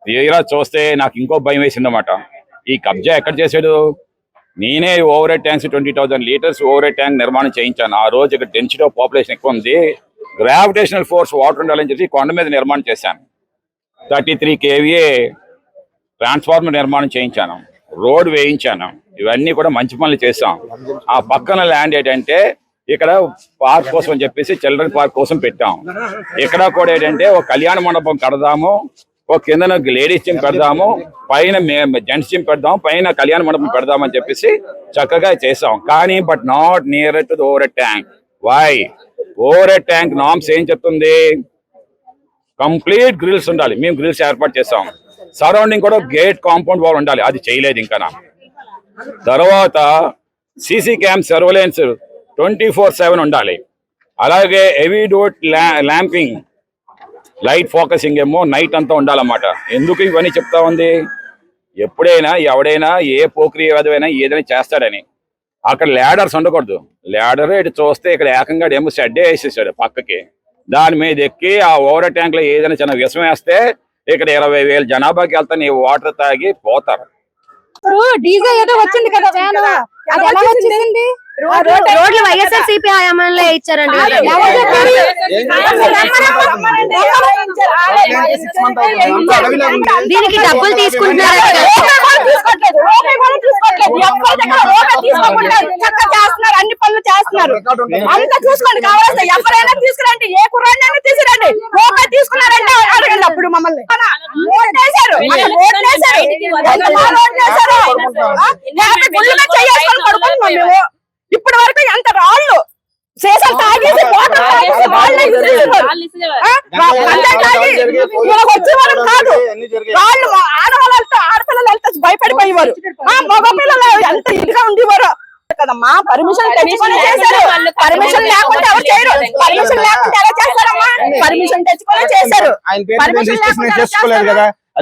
తీరా చూస్తే నాకు ఇంకో భయం వేసిందన్నమాట. ఈ కబ్జా ఎక్కడ చేశాడు? నేనే over head tanks 20,000 litres over head tank నిర్మాణం చేయించాను. ఆ రోజు ఇక్కడ డెన్సిటీ ఆఫ్ పాపులేషన్ ఎక్కువ ఉంది, గ్రావిటేషనల్ ఫోర్స్ వాటర్ ఉండాలని చెప్పి కొండ మీద నిర్మాణం చేశాను. 33 kVA ట్రాన్స్ఫార్మర్ నిర్మాణం చేయించాను, రోడ్ వేయించాను. ఇవన్నీ కూడా మంచి పనులు చేశాం. ఆ పక్కన ల్యాండ్ ఏంటంటే ఇక్కడ పార్క్ కోసం అని చెప్పేసి చిల్డ్రన్ పార్క్ కోసం పెట్టాం. ఇక్కడ కూడా ఏంటంటే ఒక కళ్యాణ మండపం కడదాము, ఒక కిందన లేడీస్ జిమ్ పెడదాము, పైన జెంట్స్ జిమ్ పెడదాం, పైన కళ్యాణ మండపం పెడదామని చెప్పేసి చక్కగా చేసాం. కానీ but not near to the overhead tank. వై? ఓవర్ హెడ్ ట్యాంక్ నామ్స్ ఏం చెప్తుంది? కంప్లీట్ గ్రిల్స్ ఉండాలి. మేము గ్రిల్స్ ఏర్పాటు చేసాం. సరౌండింగ్ కూడా గేట్ కాంపౌండ్ వాల్ ఉండాలి. అది చేయలేదు ఇంకా. తర్వాత సీసీ క్యామ్ సర్వేలెన్స్ 24/7 ఉండాలి. అలాగే హెవీ డోట్ ల్యాంపింగ్ లైట్ ఫోకసింగ్ ఏమో నైట్ అంతా ఉండాలన్నమాట. ఎందుకు ఇవన్నీ చెప్తా ఉంది? ఎప్పుడైనా ఎవడైనా ఏ పోక్రియవాదమైనా ఏదైనా చేస్తాడని. అక్కడ ల్యాడర్స్ ఉండకూడదు. ల్యాడర్ ఇటు చూస్తే ఇక్కడ ఏకంగా ఏమో షెడ్ వేసేసాడు పక్కకి. దాని మీద ఎక్కి ఆ ఓవర్ ట్యాంక్ లో ఏదైనా చిన్న విషం వేస్తే ఇక్కడ 20,000 జనాభాకి వెళ్తా నీ వాటర్ తాగి పోతారు. ఇప్పుడు డీజే ఏదో వచ్చింది కదా వ్యాన్, అది ఎలా వచ్చింది? రోడ్లు వైఎస్ఆర్సీపీ హయాంలో ఇచ్చారండి. దీనికి డబ్బులు తీసుకుంటున్నారు. అన్ని పనులు చేస్తున్నారు. అంతా చూసుకోండి. కావాల్సిన ఎవరైనా తీసుకురండి, ఏ కుర్రాడిని తీసుకురండి. రూపాయి తీసుకున్నారంటే అడగండి. అప్పుడు మమ్మల్ని ఓట్లేశారు. ఇప్పటి వరకు ఎంత రాళ్ళు చేసాలు తాగేసి వచ్చేవారు కాదు. వాళ్ళు ఆడవాళ్ళతో ఆడపిల్లలు వెళ్తే భయపడిపోయేవారు. మగపిల్లలు ఎంత ఇదిగా ఉండేవారు కదమ్మా. పర్మిషన్ తెచ్చుకొని చేశారు. పర్మిషన్ లేకుంటే ఎవరు చేయరు. పర్మిషన్ లేకుంటే ఎలా చేస్తారమ్మా? పర్మిషన్ తెచ్చుకొని చేశారు. పర్మిషన్ చేసుకోలేదు కదా.